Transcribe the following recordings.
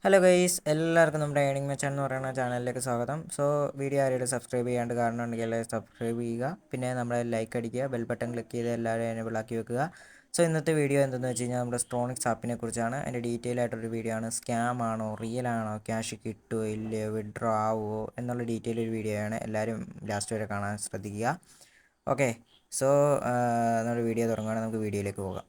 Hello guys, എല്ലാവർക്കും നമ്മുടെ earning മെച്ചൻ എന്ന് പറയുന്ന ചാനലിലേക്ക് സ്വാഗതം. വീഡിയോ ആരെയും സബ്സ്ക്രൈബ് ചെയ്യാണ്ട് കാണുന്നുണ്ടെങ്കിൽ എല്ലാവരും സബ്സ്ക്രൈബ് ചെയ്യുക. പിന്നെ നമ്മുടെ ലൈക്ക് അടിക്കുക, ബെൽ ബട്ടൺ ക്ലിക്ക് ചെയ്ത് എല്ലാവരും എനേബിൾ ആക്കി വെക്കുക. ഇന്നത്തെ വീഡിയോ എന്തെന്ന് വെച്ച് കഴിഞ്ഞാൽ നമ്മുടെ സ്ട്രോണിക്സ് ആപ്പിനെ കുറിച്ചാണ്. അതിൻ്റെ ഡീറ്റെയിൽ ആയിട്ടൊരു വീഡിയോ ആണ്. സ്കാം ആണോ, റിയൽ ആണോ, ക്യാഷ് കിട്ടുമോ ഇല്ലയോ, വിഡ്രോ ആവുമോ എന്നുള്ള ഡീറ്റെയിൽ ഒരു വീഡിയോ ആണ്. എല്ലാവരും ലാസ്റ്റ് വരെ കാണാൻ ശ്രദ്ധിക്കുക. ഓക്കെ, സോ നമ്മുടെ വീഡിയോ തുടങ്ങുകയാണെങ്കിൽ നമുക്ക് വീഡിയോയിലേക്ക് പോകാം.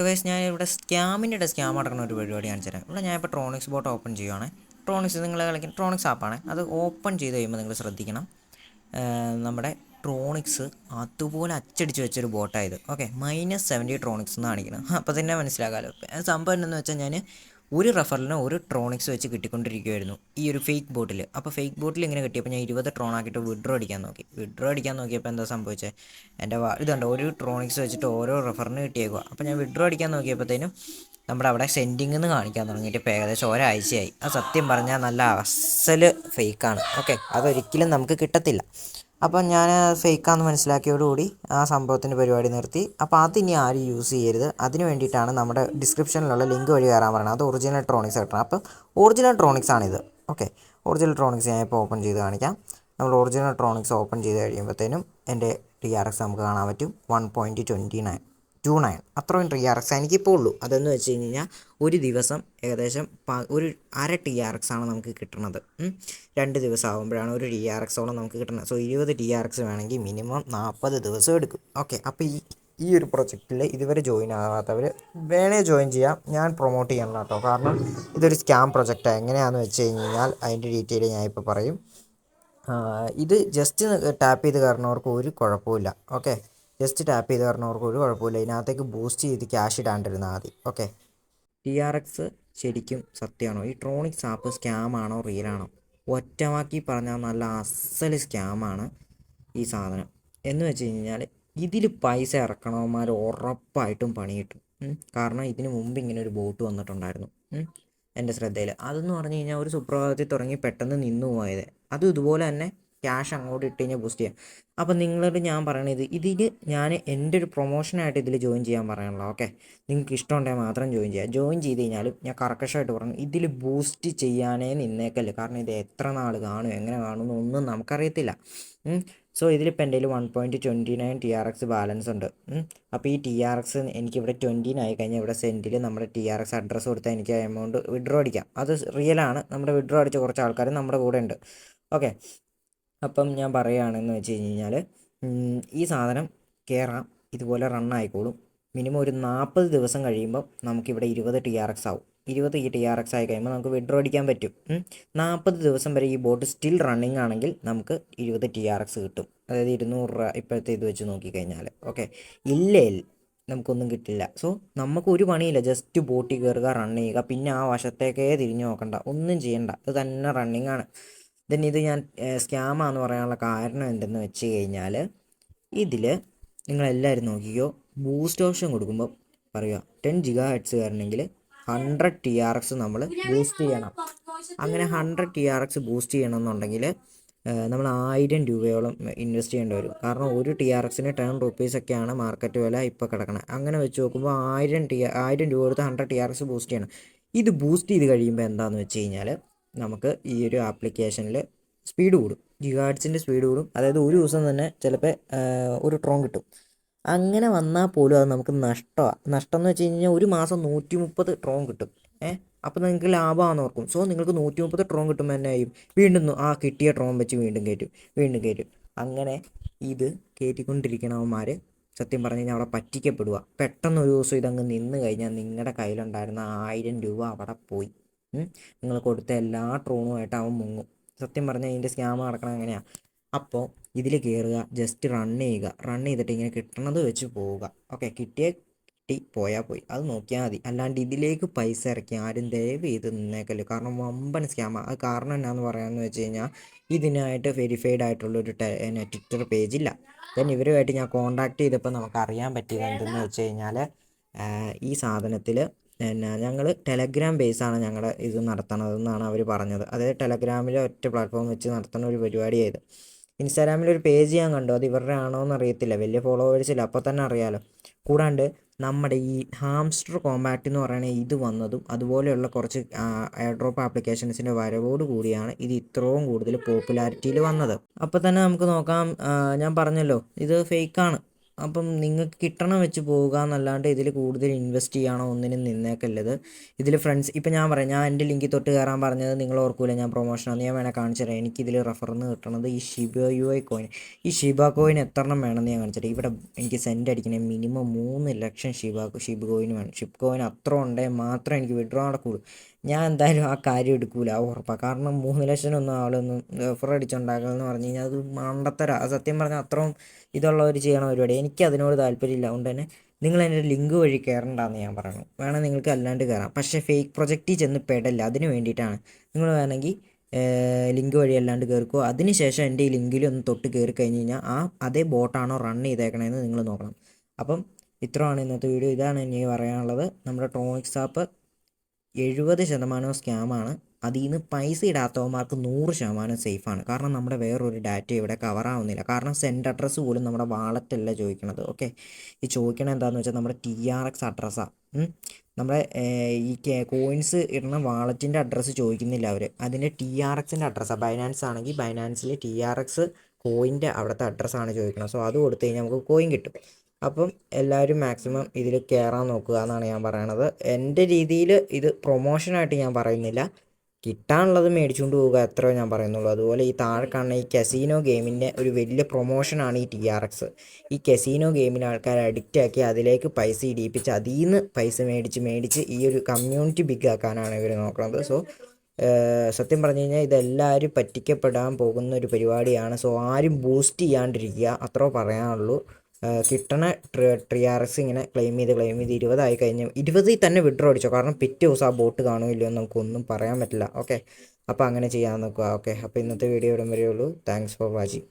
ഗൈസ്, ഞാൻ ഇവിടെ സ്കാം നടക്കുന്ന ഒരു പരിപാടി കാണിച്ചു തരാം. ഇവിടെ ഞാൻ ഇപ്പോൾ ട്രോണിക്സ് ബോട്ട് ഓപ്പൺ ചെയ്യുവാണ്. ട്രോണിക്സ് നിങ്ങൾ കളിക്കുന്ന ട്രോണിക്സ് ആപ്പാണ്. അത് ഓപ്പൺ ചെയ്ത് കഴിയുമ്പോൾ നിങ്ങൾ ശ്രദ്ധിക്കണം, നമ്മുടെ ട്രോണിക്സ് അതുപോലെ അച്ചടിച്ച് വെച്ചൊരു ബോട്ടായത്. ഓക്കെ, -70 ട്രോണിക്സ് എന്ന് കാണിക്കണം. അപ്പോൾ തന്നെ മനസ്സിലാകാമല്ലോ. സംഭവം എന്തെന്ന് വെച്ചാൽ ഞാൻ ഒരു റെഫറിന് ഒരു ട്രോണിക്സ് വെച്ച് കിട്ടിക്കൊണ്ടിരിക്കുമായിരുന്നു ഈ ഒരു ഫേക്ക് ബോട്ടിൽ. അപ്പോൾ ഫേക്ക് ബോട്ടിൽ ഇങ്ങനെ കിട്ടിയപ്പോൾ ഞാൻ 20 ട്രോൺ ആക്കിയിട്ട് വിഡ്രോ അടിക്കാൻ നോക്കിയപ്പോൾ എന്താ സംഭവിച്ചത്, എൻ്റെ ഇതുണ്ട്, ഒരു ട്രോണിക്സ് വെച്ചിട്ട് ഓരോ റെഫറിന് കിട്ടിയേക്കുക. അപ്പോൾ ഞാൻ വിഡ്രോ അടിക്കാൻ നോക്കിയപ്പോഴത്തേനും നമ്മുടെ അവിടെ സെൻഡിങ് എന്ന് കാണിക്കാൻ തുടങ്ങിയിട്ട് ഇപ്പോൾ ഏകദേശം ഒരാഴ്ചയായി. അത് സത്യം പറഞ്ഞാൽ നല്ല അസൽ ഫേക്കാണ്. ഓക്കെ, അതൊരിക്കലും നമുക്ക് കിട്ടത്തില്ല. അപ്പം ഞാൻ ഫേക്കാന്ന് മനസ്സിലാക്കിയോടുകൂടി ആ സംഭവത്തിൻ്റെ പരിപാടി നിർത്തി. അപ്പോൾ അതിനി ആരും യൂസ് ചെയ്യരുത്. അതിന് വേണ്ടിയിട്ടാണ് നമ്മുടെ ഡിസ്ക്രിപ്ഷനിലുള്ള ലിങ്ക് വഴി കയറാൻ പറയുന്നത്. അത് ഒറിജിനൽ ട്രോണിക്സ് കിട്ടണം. അപ്പം ഒറിജിനൽ ട്രോണിക്സ് ആണിത്. ഓക്കെ, ഒറിജിനൽ ട്രോണിക്സ് ഞാൻ ഇപ്പോൾ ഓപ്പൺ ചെയ്ത് കാണിക്കാം. നമ്മൾ ഒറിജിനൽ ട്രോണിക്സ് ഓപ്പൺ ചെയ്ത് കഴിയുമ്പോഴത്തേനും എൻ്റെ TRX നമുക്ക് കാണാൻ പറ്റും 1.29 അത്രയും TRX എനിക്കിപ്പോൾ ഉള്ളൂ. അതെന്ന് വെച്ച് കഴിഞ്ഞാൽ ഒരു ദിവസം ഏകദേശം ഒരു അര TRX ആണ് നമുക്ക് കിട്ടുന്നത്. 2 ദിവസം ആകുമ്പോഴാണ് ഒരു TRXോളം നമുക്ക് കിട്ടുന്നത്. 20 TRX വേണമെങ്കിൽ മിനിമം 40 ദിവസം എടുക്കും. ഓക്കെ, അപ്പോൾ ഈ ഒരു പ്രൊജക്റ്റിൽ ഇതുവരെ ജോയിൻ ആകാത്തവർ വേണേ ജോയിൻ ചെയ്യാം. ഞാൻ പ്രൊമോട്ട് ചെയ്യണം കേട്ടോ, കാരണം ഇതൊരു സ്കാം പ്രൊജക്റ്റാണ്. എങ്ങനെയാണെന്ന് വെച്ച് കഴിഞ്ഞാൽ അതിൻ്റെ ഡീറ്റെയിൽ ഞാൻ ഇപ്പോൾ പറയും. ഇത് ജസ്റ്റ് ടാപ്പ് ചെയ്ത് കയറുന്നവർക്ക് ഒരു കുഴപ്പമില്ല. ഓക്കെ, ജസ്റ്റ് ടാപ്പ് ചെയ്ത് കയറുന്നവർക്ക് ഒരു കുഴപ്പമില്ല. ഇതിനകത്തേക്ക് ബൂസ്റ്റ് ചെയ്ത് ക്യാഷ് ഇടാണ്ടിരുന്നാൽ മതി. ഓക്കെ, TRX ശരിക്കും സത്യമാണോ, ഈ ട്രോണിക്സ് ആപ്പ് സ്കാം ആണോ റിയൽ ആണോ? ഒറ്റവാക്കി പറഞ്ഞാൽ നല്ല അസൽ സ്കാമാണ് ഈ സാധനം. എന്ന് വെച്ച് കഴിഞ്ഞാൽ ഇതിൽ പൈസ ഇറക്കണവന്മാർ ഉറപ്പായിട്ടും പണി കിട്ടും. കാരണം ഇതിന് മുമ്പ് ഇങ്ങനെ ഒരു ബോട്ട് വന്നിട്ടുണ്ടായിരുന്നു എൻ്റെ ശ്രദ്ധയിൽ. അതെന്ന് പറഞ്ഞു കഴിഞ്ഞാൽ ഒരു സുപ്രഭാതത്തിൽ തുടങ്ങി പെട്ടെന്ന് നിന്നു പോയത്. അതും ഇതുപോലെ തന്നെ ക്യാഷ് അങ്ങോട്ട് ഇട്ട് കഴിഞ്ഞാൽ ബൂസ്റ്റ് ചെയ്യാം. അപ്പം നിങ്ങളോട് ഞാൻ പറയണത്, ഇതിൽ ഞാൻ എൻ്റെ ഒരു പ്രൊമോഷനായിട്ട് ഇതിൽ ജോയിൻ ചെയ്യാൻ പറയാനുള്ളൂ. ഓക്കെ, നിങ്ങൾക്ക് ഇഷ്ടമുണ്ടെങ്കിൽ മാത്രം ജോയിൻ ചെയ്യുക. ജോയിൻ ചെയ്ത് കഴിഞ്ഞാലും ഞാൻ കർക്കശമായിട്ട് പറഞ്ഞു, ഇതിൽ ബൂസ്റ്റ് ചെയ്യാനേ നിന്നേക്കല്ലേ. കാരണം ഇത് എത്ര നാൾ കാണും, എങ്ങനെ കാണുമെന്നൊന്നും നമുക്കറിയത്തില്ല. ഇതിലിപ്പോൾ എൻ്റെ 1.29 TRX ബാലൻസ് ഉണ്ട്. അപ്പോൾ ഈ TRX എനിക്കിവിടെ 20 ആയി കഴിഞ്ഞാൽ ഇവിടെ സെൻറ്റിൽ നമ്മുടെ TRX അഡ്രസ്സ് കൊടുത്താൽ എനിക്ക് എമൗണ്ട് വിഡ്രോ അടിക്കാം. അത് റിയലാണ്. നമ്മുടെ വിഡ്രോ അടിച്ച കുറച്ച് ആൾക്കാർ നമ്മുടെ കൂടെ ഉണ്ട്. ഓക്കെ, അപ്പം ഞാൻ പറയുകയാണെന്ന് വെച്ച് കഴിഞ്ഞാൽ ഈ സാധനം കയറാം, ഇതുപോലെ റണ്ണായിക്കോളും. മിനിമം ഒരു 40 ദിവസം കഴിയുമ്പോൾ നമുക്കിവിടെ 20 TRX ആവും. 20 TRX ആയി കഴിയുമ്പോൾ നമുക്ക് വിഡ്രോ അടിക്കാൻ പറ്റും. 40 ദിവസം വരെ ഈ ബോട്ട് സ്റ്റിൽ റണ്ണിങ് ആണെങ്കിൽ നമുക്ക് 20 TRX കിട്ടും. അതായത് 200 രൂപ ഇപ്പോഴത്തെ ഇത് വെച്ച് നോക്കിക്കഴിഞ്ഞാൽ. ഓക്കെ, ഇല്ലേ നമുക്കൊന്നും കിട്ടില്ല. നമുക്ക് ഒരു പണിയില്ല, ജസ്റ്റ് ബോട്ടിൽ കയറുക, റൺ ചെയ്യുക, പിന്നെ ആ വശത്തേക്കേ തിരിഞ്ഞു നോക്കണ്ട, ഒന്നും ചെയ്യണ്ട, ഇത് തന്നെ റണ്ണിങ് ആണ്. ഇത് ഞാൻ സ്കാമാന്ന് പറയാനുള്ള കാരണം എന്തെന്ന് വെച്ച് കഴിഞ്ഞാൽ, ഇതിൽ നിങ്ങളെല്ലാവരും നോക്കിക്കോ, ബൂസ്റ്റ് ഓപ്ഷൻ കൊടുക്കുമ്പോൾ പറയുക 10 GHz കയറണമെങ്കിൽ 100 TRX നമ്മൾ ബൂസ്റ്റ് ചെയ്യണം. അങ്ങനെ 100 TRX ബൂസ്റ്റ് ചെയ്യണമെന്നുണ്ടെങ്കിൽ നമ്മൾ 1000 രൂപയോളം ഇൻവെസ്റ്റ് ചെയ്യേണ്ടി വരും. കാരണം ഒരു TRXന് 10 റുപ്പീസൊക്കെയാണ് മാർക്കറ്റ് വില ഇപ്പോൾ കിടക്കണം. അങ്ങനെ വെച്ച് നോക്കുമ്പോൾ 1000 രൂപ കൊടുത്ത് 100 TRX ബൂസ്റ്റ് ചെയ്യണം. ഇത് ബൂസ്റ്റ് ചെയ്ത് കഴിയുമ്പോൾ എന്താണെന്ന് വെച്ച് കഴിഞ്ഞാൽ നമുക്ക് ഈ ഒരു ആപ്ലിക്കേഷനിൽ സ്പീഡ് കൂടും, GHz സ്പീഡ് കൂടും. അതായത് ഒരു ദിവസം തന്നെ ചിലപ്പോൾ ഒരു ട്രോൺ കിട്ടും. അങ്ങനെ വന്നാൽ പോലും അത് നമുക്ക് നഷ്ടമാണ്. നഷ്ടം എന്ന് വെച്ച് കഴിഞ്ഞാൽ ഒരു മാസം 130 ട്രോൺ കിട്ടും. അപ്പോൾ നിങ്ങൾക്ക് ലാഭമാണെന്ന് ഓർക്കും. നിങ്ങൾക്ക് 130 ട്രോൺ കിട്ടുമ്പോൾ തന്നെ ആയും വീണ്ടും ആ കിട്ടിയ ട്രോൺ വെച്ച് വീണ്ടും കയറ്റും. അങ്ങനെ ഇത് കയറ്റിക്കൊണ്ടിരിക്കണവന്മാർ സത്യം പറഞ്ഞു കഴിഞ്ഞാൽ അവിടെ പറ്റിക്കപ്പെടുക. പെട്ടെന്ന് ഒരു ദിവസം ഇതങ്ങ് നിന്ന് കഴിഞ്ഞാൽ നിങ്ങളുടെ കയ്യിലുണ്ടായിരുന്ന 1000 രൂപ അവിടെ പോയി. നിങ്ങൾ കൊടുത്ത എല്ലാ ട്രോണുമായിട്ട് അവൻ മുങ്ങും. സത്യം പറഞ്ഞാൽ ഇതിൻ്റെ സ്കാം നടക്കണം എങ്ങനെയാണ്. അപ്പോൾ ഇതിൽ കയറുക, ജസ്റ്റ് റൺ ചെയ്തിട്ട് ഇങ്ങനെ കിട്ടണത് വെച്ച് പോവുക. ഓക്കെ, കിട്ടി പോയാൽ പോയി, അത് നോക്കിയാൽ മതി. അല്ലാണ്ട് ഇതിലേക്ക് പൈസ ഇറക്കി ആരും ദയവ് ചെയ്ത് നിന്നേക്കല്ലോ. കാരണം വമ്പൻ സ്കാമാണ്. അത് കാരണം എന്നാന്ന് പറയാമെന്ന് വെച്ച് കഴിഞ്ഞാൽ ഇതിനായിട്ട് വെരിഫൈഡ് ആയിട്ടുള്ളൊരു ട്വിറ്റർ പേജില്ല. ഇവരുമായിട്ട് ഞാൻ കോൺടാക്ട് ചെയ്തപ്പോൾ നമുക്ക് അറിയാൻ പറ്റിയത് എന്തെന്ന് വെച്ച് കഴിഞ്ഞാൽ ഈ സാധനത്തിൽ പിന്നെ ഞങ്ങൾ ടെലഗ്രാം ബേസാണ് ഞങ്ങളുടെ ഇത് നടത്തണതെന്നാണ് അവർ പറഞ്ഞത്. അതായത് ടെലഗ്രാമിലെ ഒറ്റ പ്ലാറ്റ്ഫോം വെച്ച് നടത്തുന്ന ഒരു പരിപാടിയായത്. ഇൻസ്റ്റാഗ്രാമിലൊരു പേജ് ഞാൻ കണ്ടു, അത് ഇവരുടെ ആണോ എന്ന് അറിയത്തില്ല, വലിയ ഫോളോവേഴ്സില്ല, അപ്പോൾ തന്നെ അറിയാമല്ലോ. കൂടാണ്ട് നമ്മുടെ ഈ ഹാംസ്റ്റർ കോമ്പാക്റ്റ് എന്ന് പറയുന്ന ഇത് വന്നതും അതുപോലെയുള്ള കുറച്ച് എയർ ഡ്രോപ്പ് ആപ്ലിക്കേഷൻസിൻ്റെ വരവോട് കൂടിയാണ് ഇത് ഇത്രയും കൂടുതൽ പോപ്പുലാരിറ്റിയിൽ വന്നത്. അപ്പോൾ തന്നെ നമുക്ക് നോക്കാം, ഞാൻ പറഞ്ഞല്ലോ ഇത് ഫേക്കാണ്. അപ്പം നിങ്ങൾക്ക് കിട്ടണം വെച്ച് പോവുക എന്നല്ലാണ്ട് ഇതിൽ കൂടുതൽ ഇൻവെസ്റ്റ് ചെയ്യണോ ഒന്നിനും നിന്നേക്കല്ലത്. ഇതിൽ ഫ്രണ്ട്സ് ഇപ്പം ഞാൻ പറയാം, ഞാൻ എൻ്റെ ലിങ്കിൽ തൊട്ട് കയറാൻ പറഞ്ഞത് നിങ്ങൾ ഓർക്കൂല, ഞാൻ പ്രൊമോഷനാണ്, ഞാൻ വേണേൽ കാണിച്ചു തരാം. എനിക്കിതിൽ റെഫറിന്ന് കിട്ടണത് ഈ ഷിബ യു ഐ കോയിൻ. ഈ ഷിബ കോയിൻ എത്ര എണ്ണം വേണമെന്ന് ഞാൻ കാണിച്ചിട്ട്, ഇവിടെ എനിക്ക് സെൻഡ് അടിക്കണേ മിനിമം 3 ലക്ഷം ഷിബ് കോയിൻ വേണം. ഷിബ് കോയിൻ അത്ര ഉണ്ടെങ്കിൽ മാത്രമേ എനിക്ക് വിഡ്രോ നടക്കുകയുള്ളൂ. ഞാൻ എന്തായാലും ആ കാര്യം എടുക്കൂല, അത് ഉറപ്പാണ്. കാരണം 3 ലക്ഷമൊന്നും ആളൊന്നും റെഫർ അടിച്ചുണ്ടാക്കുക എന്ന് പറഞ്ഞു കഴിഞ്ഞാൽ അത് മണ്ടത്തര. സത്യം പറഞ്ഞാൽ അത്രയും ഇതുള്ളവർ ചെയ്യണ പരിപാടി. എനിക്ക് അതിനോട് താല്പര്യമില്ല. അതുകൊണ്ട് തന്നെ നിങ്ങൾ എൻ്റെ ലിങ്ക് വഴി കയറണ്ടെന്ന് ഞാൻ പറയുന്നു. വേണമെങ്കിൽ നിങ്ങൾക്ക് അല്ലാണ്ട് കയറാം, പക്ഷേ ഫേക്ക് പ്രൊജക്റ്റിൽ ചെന്ന് പെടല്ല. അതിന് വേണ്ടിയിട്ടാണ് നിങ്ങൾ വേണമെങ്കിൽ ലിങ്ക് വഴി അല്ലാണ്ട് കയറിക്കോ. അതിന് ശേഷം എൻ്റെ ഈ ലിങ്കിൽ ഒന്ന് തൊട്ട് കയറി കഴിഞ്ഞ് കഴിഞ്ഞാൽ അതേ ബോട്ടാണോ റൺ ചെയ്തേക്കണതെന്ന് നിങ്ങൾ നോക്കണം. അപ്പം ഇത്രയാണ് ഇന്നത്തെ വീഡിയോ. ഇതാണ് എനിക്ക് പറയാനുള്ളത്. നമ്മുടെ ട്രോണിക്സ് ആപ്പ് 70% സ്കാമാണ്. അതിൽ നിന്ന് പൈസ ഇടാത്തവന്മാർക്ക് 100% സേഫാണ്. കാരണം നമ്മുടെ വേറൊരു ഡാറ്റ ഇവിടെ കവറാവുന്നില്ല. കാരണം സെൻഡ് അഡ്രസ്സ് പോലും നമ്മുടെ വാളറ്റല്ല ചോദിക്കണത്. ഓക്കെ, ഈ ചോദിക്കണത് എന്താണെന്ന് വെച്ചാൽ നമ്മുടെ TRX അഡ്രസ്സാണ്. നമ്മുടെ ഈ കോയിൻസ് ഇടുന്ന വാളറ്റിൻ്റെ അഡ്രസ്സ് ചോദിക്കുന്നില്ല അവർ, അതിൻ്റെ TRXൻ്റെ അഡ്രസ്സാണ്. ബൈനാൻസ് ആണെങ്കിൽ ബൈനാൻസിൽ TRX കോയിൻ്റെ അവിടുത്തെ അഡ്രസ്സാണ് ചോദിക്കുന്നത്. സോ അത് കൊടുത്തു കഴിഞ്ഞാൽ നമുക്ക് കോയിൻ കിട്ടും. അപ്പം എല്ലാവരും മാക്സിമം ഇതിൽ കയറാൻ നോക്കുക എന്നാണ് ഞാൻ പറയണത്. എൻ്റെ രീതിയിൽ ഇത് പ്രൊമോഷനായിട്ട് ഞാൻ പറയുന്നില്ല, കിട്ടാനുള്ളത് മേടിച്ചുകൊണ്ട് പോവുക എത്രയോ ഞാൻ പറയുന്നുള്ളൂ. അതുപോലെ ഈ താഴെ കാണുന്ന ഈ കസീനോ ഗെയിമിൻ്റെ ഒരു വലിയ പ്രൊമോഷനാണ് ഈ TRX. ഈ കസീനോ ഗെയിമിന് ആൾക്കാരെ അഡിക്റ്റാക്കി അതിലേക്ക് പൈസ ഇടിയിപ്പിച്ച് അതിൽ നിന്ന് പൈസ മേടിച്ച് ഈ ഒരു കമ്മ്യൂണിറ്റി ബിഗ് ആക്കാനാണ് ഇവർ നോക്കുന്നത്. സോ സത്യം പറഞ്ഞു കഴിഞ്ഞാൽ ഇതെല്ലാവരും പറ്റിക്കപ്പെടാൻ പോകുന്ന ഒരു പരിപാടിയാണ്. സോ ആരും ബൂസ്റ്റ് ചെയ്യാണ്ടിരിക്കുക, അത്രേ പറയാനുള്ളൂ. കിട്ടണ TRX ഇങ്ങനെ ക്ലെയിം ചെയ്ത് 20 ആയി കഴിഞ്ഞ് 20 തന്നെ വിഡ്രോ അടിച്ചോ. കാരണം പിറ്റേ ദിവസം ആ ബോട്ട് കാണുമില്ലോ എന്ന് നമുക്കൊന്നും പറയാൻ പറ്റില്ല. ഓക്കെ, അപ്പോൾ അങ്ങനെ ചെയ്യാൻ നോക്കുക. ഓക്കെ, അപ്പോൾ ഇന്നത്തെ വീഡിയോ ഇവിടം വരെയുള്ളൂ. Thanks for watching.